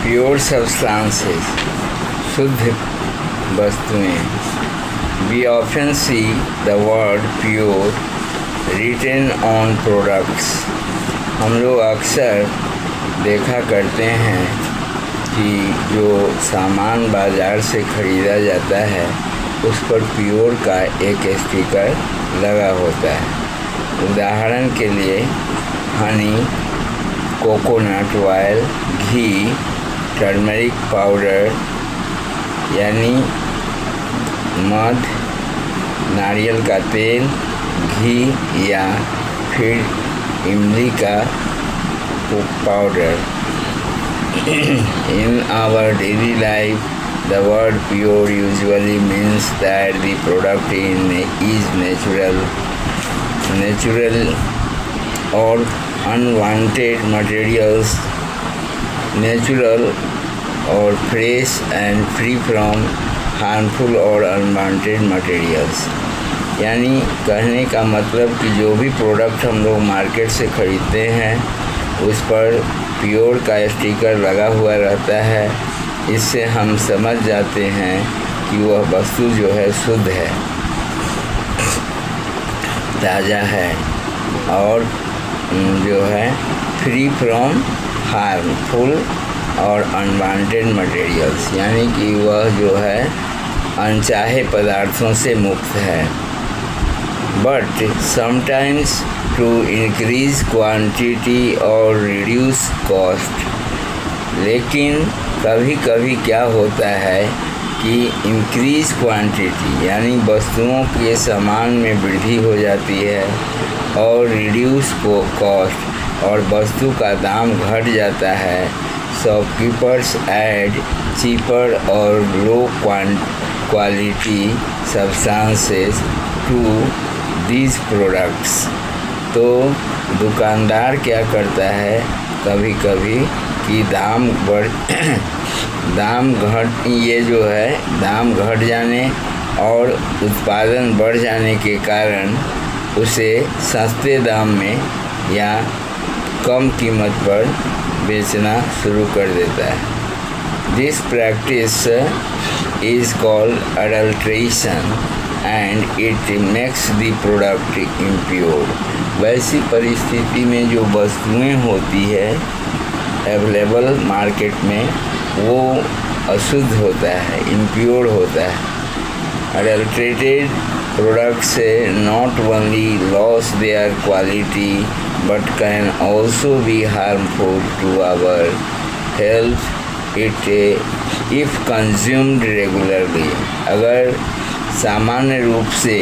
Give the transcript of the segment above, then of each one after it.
Pure substances, शुद्ध वस्तुएं। We often see the word pure written on products. हम लोग अक्सर देखा करते हैं कि जो सामान बाज़ार से ख़रीदा जाता है उस पर प्योर का एक स्टिकर लगा होता है। उदाहरण के लिए हनी, कोकोनट ऑयल, घी, टर्मरिक पाउडर यानी मध, नारियल का तेल, घी या फिर इमली का powder. In our daily life, the word pure usually means that the product is natural or unwanted materials, natural or fresh and free from harmful or unwanted materials। यानी कहने का मतलब कि जो भी प्रोडक्ट हम लोग मार्केट से ख़रीदते हैं उस पर प्योर का स्टिकर लगा हुआ रहता है। इससे हम समझ जाते हैं कि वह वस्तु जो है शुद्ध है, ताज़ा है और जो है फ्री फ्रॉम हार्मफुल और अनवांटेड मटेरियल्स, यानी कि वह जो है अनचाहे पदार्थों से मुक्त है। But sometimes to increase quantity और रिड्यूस कॉस्ट, लेकिन कभी कभी क्या होता है कि इंक्रीज क्वांटिटी यानी वस्तुओं के सामान में वृद्धि हो जाती है और रिड्यूस कॉस्ट और वस्तु का दाम घट जाता है। शॉपकीपर्स ऐड चीपर और low quality substances to these products. तो दुकानदार क्या करता है कभी कभी कि दाम घट जाने और उत्पादन बढ़ जाने के कारण उसे सस्ते दाम में या कम कीमत पर बेचना शुरू कर देता है। This practice is called adulteration and it makes the product impure. वैसी परिस्थिति में जो वस्तुएं होती है अवेलेबल मार्केट में वो अशुद्ध होता है, इम्प्योर होता है। Adulterated products not only loss their quality but can also be harmful to our health if consumed regularly. अगर सामान्य रूप से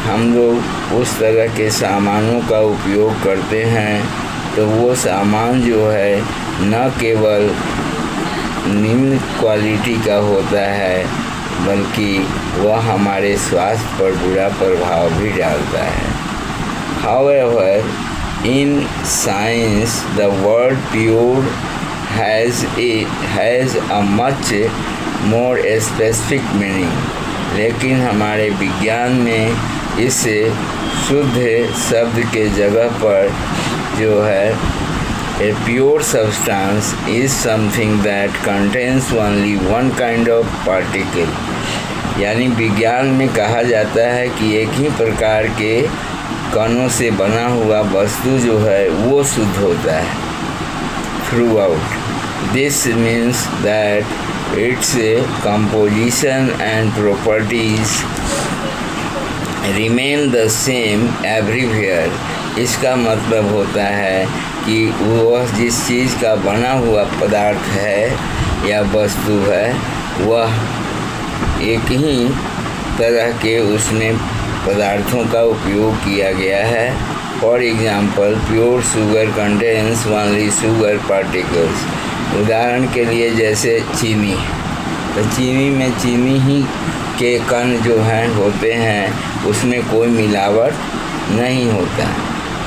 हम लोग उस तरह के सामानों का उपयोग करते हैं तो वो सामान जो है न केवल निम्न क्वालिटी का होता है बल्कि वह हमारे स्वास्थ्य पर बुरा प्रभाव भी डालता है। However, in science, the word pure has a much more specific meaning। लेकिन हमारे विज्ञान में इस शुद्ध शब्द के जगह पर जो है a pure substance is something that contains only one kind of particle। यानी विज्ञान में कहा जाता है कि एक ही प्रकार के कणों से बना हुआ वस्तु जो है वो शुद्ध होता है through out. This means that its composition and properties remain the same everywhere। इसका मतलब होता है कि वह जिस चीज़ का बना हुआ पदार्थ है या वस्तु है वह एक ही तरह के उसमें पदार्थों का उपयोग किया गया है। For example pure sugar contains only sugar particles. उदाहरण के लिए जैसे चीनी, तो चीनी में चीनी ही के कण जो हैं होते हैं उसमें कोई मिलावट नहीं होता।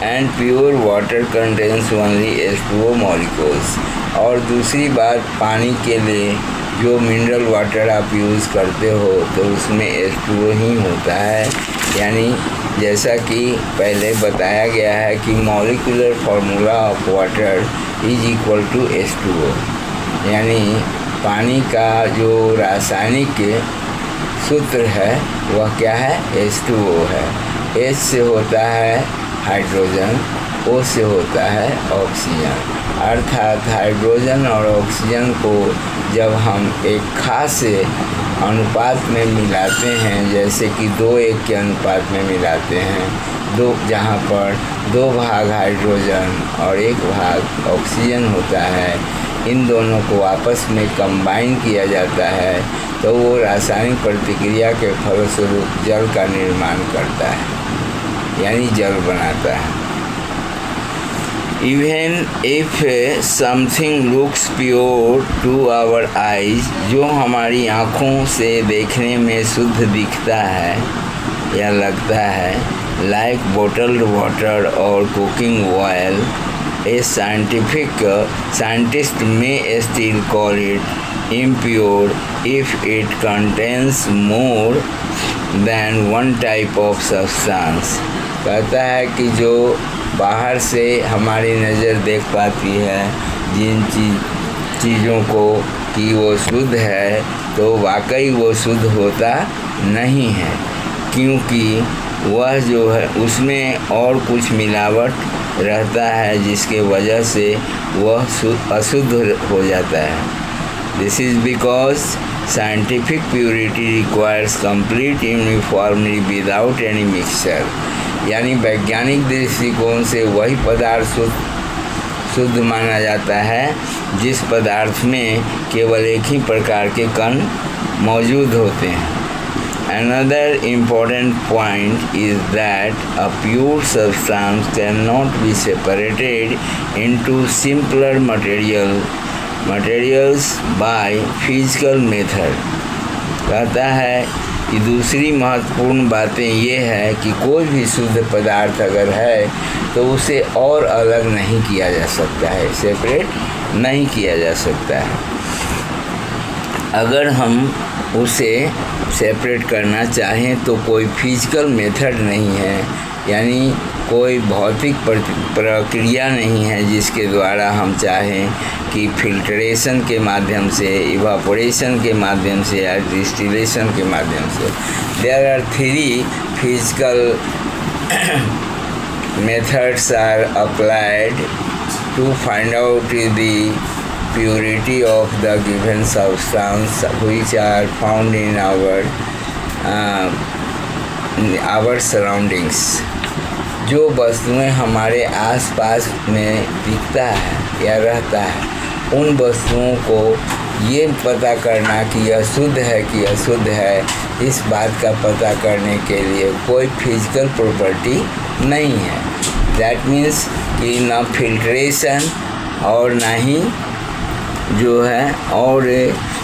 And pure water contains only H2O molecules. और दूसरी बात, पानी के लिए जो मिनरल वाटर आप यूज़ करते हो तो उसमें H2O ही होता है। यानी जैसा कि पहले बताया गया है कि molecular formula of water is equal to H2O। यानी पानी का जो रासायनिक सूत्र है वह क्या है? H2O है। H से होता है हाइड्रोजन, O से होता है ऑक्सीजन। अर्थात हाइड्रोजन और ऑक्सीजन को जब हम एक खास अनुपात में मिलाते हैं, जैसे कि 2:1 के अनुपात में मिलाते हैं, जहाँ पर 2 भाग हाइड्रोजन और 1 भाग ऑक्सीजन होता है, इन दोनों को आपस में कंबाइन किया जाता है तो वो रासायनिक प्रतिक्रिया के फलस्वरूप जल का निर्माण करता है, यानी जल बनाता है। Even if something looks pure to our eyes, जो हमारी आँखों से देखने में शुद्ध दिखता है या लगता है, like bottled water or cooking oil, a scientist may still call it impure if it contains more than one type of substance। कहता है कि जो बाहर से हमारी नज़र देख पाती है जिन चीज़ों को कि वो शुद्ध है, तो वाकई वो शुद्ध होता नहीं है, क्योंकि वह जो है उसमें और कुछ मिलावट रहता है जिसके वजह से वह अशुद्ध हो जाता है। This is because scientific purity requires complete uniformity without any mixture. यानी वैज्ञानिक दृष्टिकोण से वही पदार्थ शुद्ध माना जाता है जिस पदार्थ में केवल एक ही प्रकार के कण मौजूद होते हैं। Another important point is that a pure substance cannot be separated into simpler materials by physical method। कहता है कि दूसरी महत्वपूर्ण बातें ये है कि कोई भी शुद्ध पदार्थ अगर है तो उसे और अलग नहीं किया जा सकता है, सेपरेट नहीं किया जा सकता है। अगर हम उसे सेपरेट करना चाहें तो कोई फिजिकल मेथड नहीं है, यानी कोई भौतिक प्रक्रिया नहीं है जिसके द्वारा हम चाहें कि फिल्ट्रेशन के माध्यम से, इवापोरेशन के माध्यम से या डिस्टिलेशन के माध्यम से। There are 3 physical methods are applied to find out the purity of the given substance which are found in our surroundings। जो वस्तुएं हमारे आसपास में दिखता है या रहता है, उन वस्तुओं को ये पता करना कि यह शुद्ध है कि अशुद्ध है, इस बात का पता करने के लिए कोई फिजिकल प्रॉपर्टी नहीं है। दैट मीन्स कि न फिल्ट्रेशन और ना ही जो है और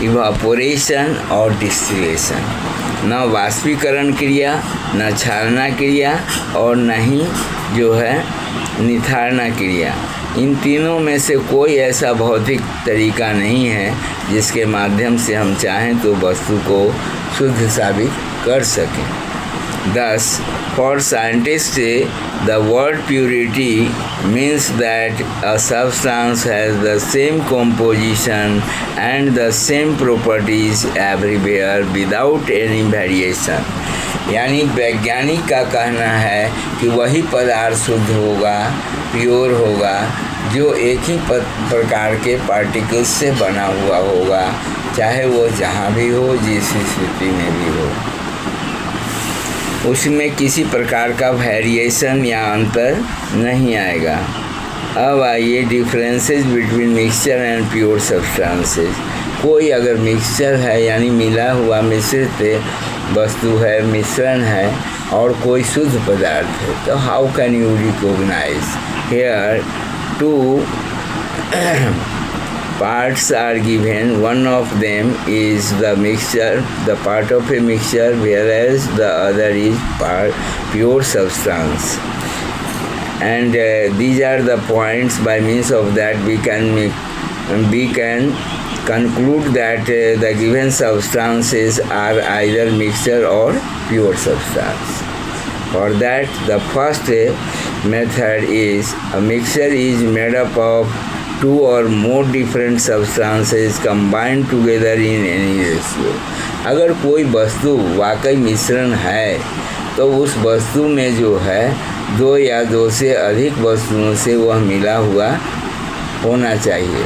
इवापोरेशन और डिस्टिलेशन, न वाष्पीकरण क्रिया, न क्षारना क्रिया और न ही जो है निथारना क्रिया। इन तीनों में से कोई ऐसा भौतिक तरीका नहीं है जिसके माध्यम से हम चाहें तो वस्तु को शुद्ध साबित कर सकें। Thus, for scientists, the word purity means that a substance has the same composition and the same properties everywhere without any variation। यानी वैज्ञानिक का कहना है कि वही पदार्थ शुद्ध होगा, प्योर होगा, जो एक ही प्रकार के पार्टिकल्स से बना हुआ होगा, चाहे वो जहाँ भी हो, जिस स्थिति में भी हो, उसमें किसी प्रकार का वेरिएशन या अंतर नहीं आएगा। अब आइए differences between mixture and pure substances. कोई अगर मिक्सचर है यानी मिला हुआ मिश्रित वस्तु है, मिश्रण है, और कोई शुद्ध पदार्थ है, तो how can you recognise? Here 2 parts are given. One of them is the mixture, the part of a mixture, whereas the other is pure substance. And these are the points by means of that we can conclude that the given substances are either mixture or pure substance. For that, the first method is a mixture is made up of two or more different substances combined together in any ratio। अगर कोई वस्तु वाकई मिश्रण है तो उस वस्तु में जो है दो या दो से अधिक वस्तुओं से वह मिला हुआ होना चाहिए।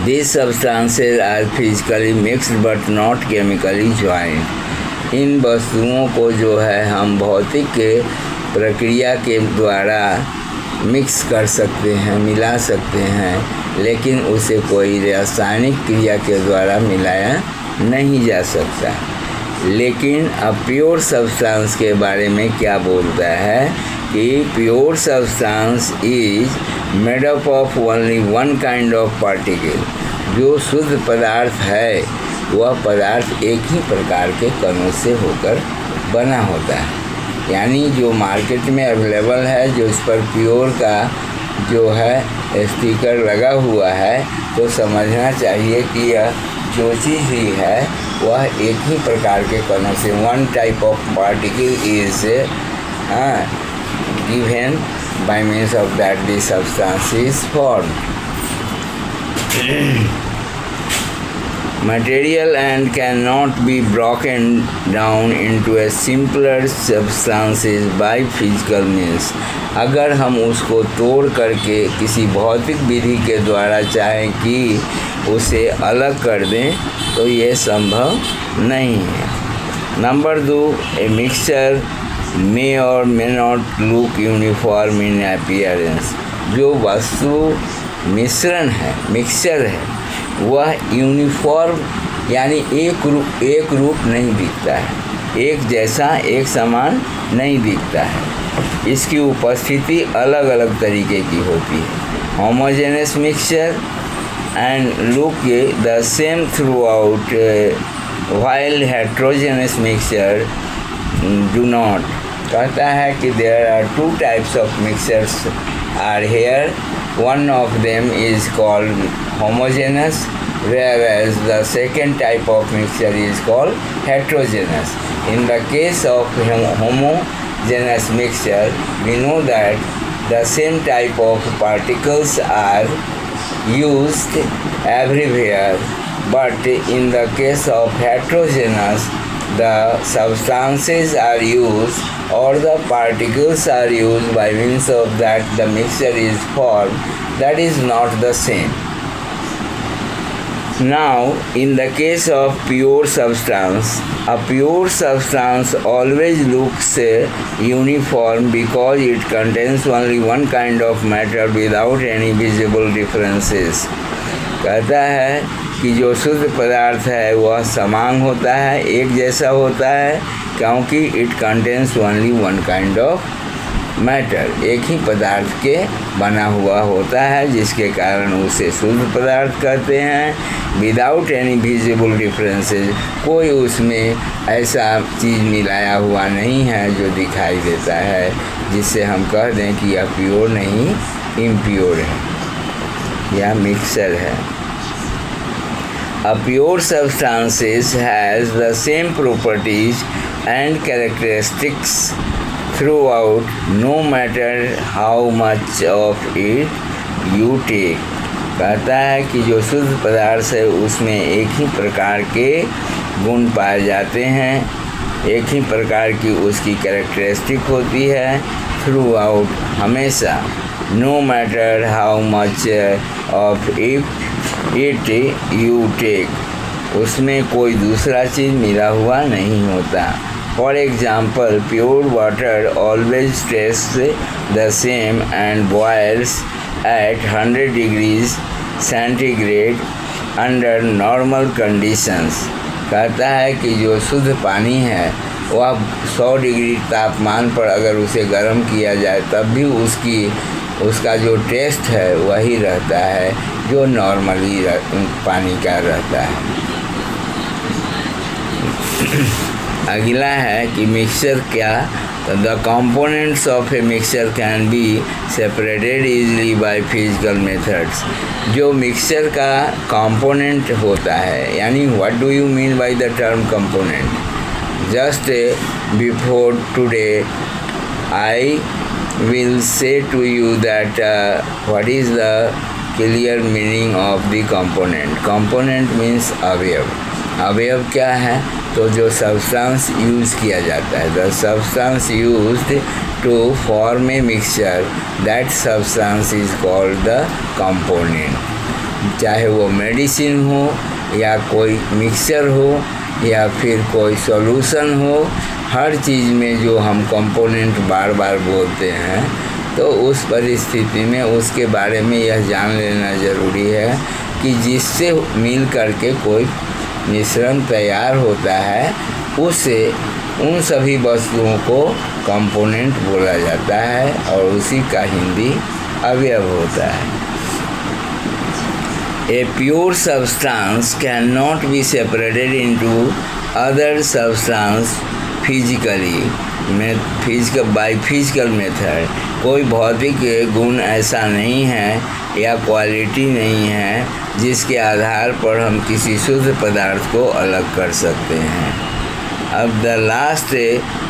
These substances are physically mixed but not chemically joined। इन वस्तुओं को जो है हम भौतिक प्रक्रिया के द्वारा मिक्स कर सकते हैं, मिला सकते हैं, लेकिन उसे कोई रासायनिक क्रिया के द्वारा मिलाया नहीं जा सकता। लेकिन अब प्योर सब्सटेंस के बारे में क्या बोलता है कि pure substance is made up of only one kind of particle. जो शुद्ध पदार्थ है वह पदार्थ एक ही प्रकार के कणों से होकर बना होता है। यानी जो मार्केट में अवेलेबल है, जो इस पर प्योर का जो है स्टिकर लगा हुआ है, तो समझना चाहिए कि यह जो चीज़ ही है वह एक ही प्रकार के कणों से, one type of particle is given by means of that the substance is formed. Material and cannot be broken down into a simpler substances by physical means। अगर हम उसको तोड़ करके किसी भौतिक विधि के द्वारा चाहें कि उसे अलग कर दें तो ये संभव नहीं है। Number 2, a mixture may or may not look uniform in appearance। जो वस्तु मिश्रण है, मिक्सचर है, वह यूनिफॉर्म यानी एक रूप नहीं दिखता है, एक जैसा एक समान नहीं दिखता है। इसकी उपस्थिति अलग अलग तरीके की होती है। Homogeneous mixture and look the same through out while heterogeneous mixture do not। कहता है कि there are two types of mixtures are here। One of them is called homogeneous, whereas the second type of mixture is called heterogeneous। In the case of homogeneous mixture, we know that the same type of particles are used everywhere, but in the case of heterogeneous, the substances are used or the particles are used by means of that the mixture is formed, that is not the same। Now, in the case of pure substance, a pure substance always looks uniform because it contains only one kind of matter without any visible differences। कहता है कि जो शुद्ध पदार्थ है वह समान होता है, एक जैसा होता है, क्योंकि it contains only one kind of matter, एक ही पदार्थ के बना हुआ होता है, जिसके कारण उसे शुद्ध पदार्थ कहते हैं। विदाउट एनी विजिबल डिफरेंसेस, कोई उसमें ऐसा चीज़ मिलाया हुआ नहीं है जो दिखाई देता है जिससे हम कह दें कि यह प्योर नहीं इम्प्योर है या मिक्सर है। A pure substances has the same properties and characteristics throughout, no matter how much of it you take। कहता है कि जो शुद्ध पदार्थ है उसमें एक ही प्रकार के गुण पाए जाते हैं, एक ही प्रकार की उसकी कैरेक्टरिस्टिक होती है थ्रू आउट, हमेशा। No matter how much of it you take, उसमें कोई दूसरा चीज़ मिला हुआ नहीं होता। For example, pure water always taste the same and boils at 100 degrees centigrade under normal conditions. कहता है कि जो शुद्ध पानी है वह 100 डिग्री तापमान पर अगर उसे गर्म किया जाए तब भी उसका जो टेस्ट है वही रहता है जो नॉर्मली पानी का रहता है। अगला है कि मिक्सचर क्या। The components of a mixture can be separated easily by physical methods। जो मिक्सचर का कंपोनेंट होता है, यानी what do you mean by the term component? Just before today I will say to you that what is the clear meaning of the component. Component means अवयव. अवयव क्या है? तो जो substance यूज़ किया जाता है, the substance used to form a mixture, that substance is called the component. चाहे वो मेडिसिन हो या कोई मिक्सचर हो या फिर कोई सॉल्यूशन हो, हर चीज़ में जो हम कंपोनेंट बार बार बोलते हैं, तो उस परिस्थिति में उसके बारे में यह जान लेना ज़रूरी है कि जिससे मिल करके कोई मिश्रण तैयार होता है, उसे उन सभी वस्तुओं को कंपोनेंट बोला जाता है और उसी का हिंदी अवयव होता है. A pure substance cannot be separated into other substance physically, by physical method. कोई भौतिक गुण ऐसा नहीं है या क्वालिटी नहीं है जिसके आधार पर हम किसी शुद्ध पदार्थ को अलग कर सकते हैं. अब the last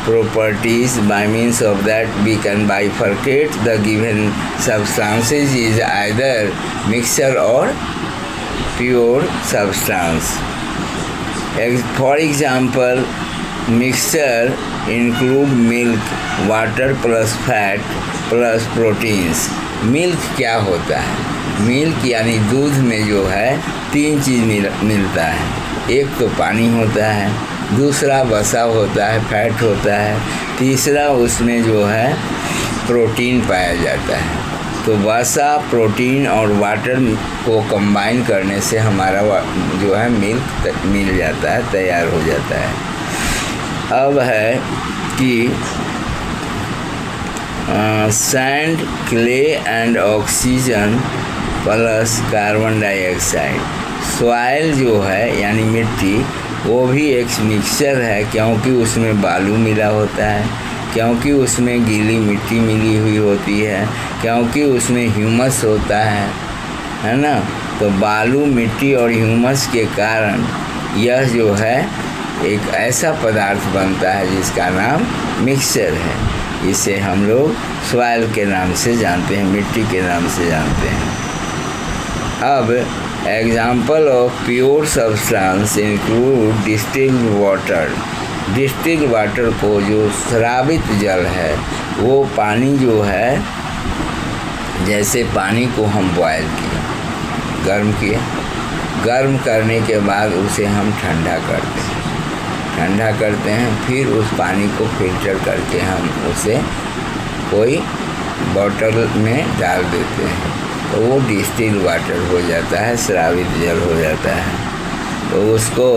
properties by means of that we can bifurcate the given substances is either mixture or pure substance. For example, mixture include milk, water plus fat plus proteins. Milk क्या होता है? मिल्क यानी दूध में जो है 3 चीज़ मिलता है. एक तो पानी होता है, दूसरा वसा होता है, फैट होता है, तीसरा उसमें जो है प्रोटीन पाया जाता है. तो वसा, प्रोटीन और वाटर को कंबाइन करने से हमारा जो है मिल्क मिल जाता है, तैयार हो जाता है. अब है कि sand, clay and oxygen plus carbon dioxide. Soil जो है यानी मिट्टी, वो भी एक मिक्सचर है, क्योंकि उसमें बालू मिला होता है, क्योंकि उसमें गीली मिट्टी मिली हुई होती है, क्योंकि उसमें ह्यूमस होता है ना. तो बालू, मिट्टी और ह्यूमस के कारण यह जो है एक ऐसा पदार्थ बनता है जिसका नाम मिक्सचर है. इसे हम लोग सॉइल के नाम से जानते हैं, मिट्टी के नाम से जानते हैं. अब example of pure substance include distilled water. Distilled water को जो स्रावित जल है, वो पानी जो है, जैसे पानी को हम बॉयल किए, गर्म किए, गर्म करने के बाद उसे हम ठंडा करते हैं. फिर उस पानी को फिल्टर करके हम उसे कोई बॉटल में डाल देते हैं, तो वो डिस्टिल्ड वाटर हो जाता है, स्रावित जल हो जाता है. तो उसको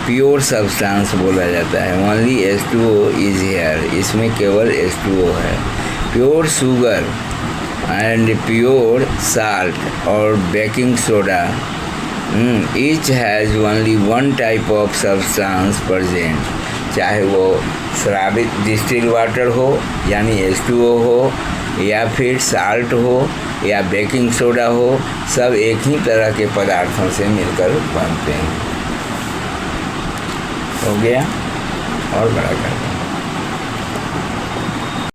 प्योर सब्सटेंस बोला जाता है. Only H2O is here. इसमें केवल H2O है. Pure sugar and pure salt और baking soda, each has only one type of substance present. चाहे वो स्रावित डिस्टिल्ड वाटर हो यानी H2O हो, या फिर साल्ट हो या बेकिंग सोडा हो, सब एक ही तरह के पदार्थों से मिलकर बनते हैं. हो गया और बड़ा करते हैं.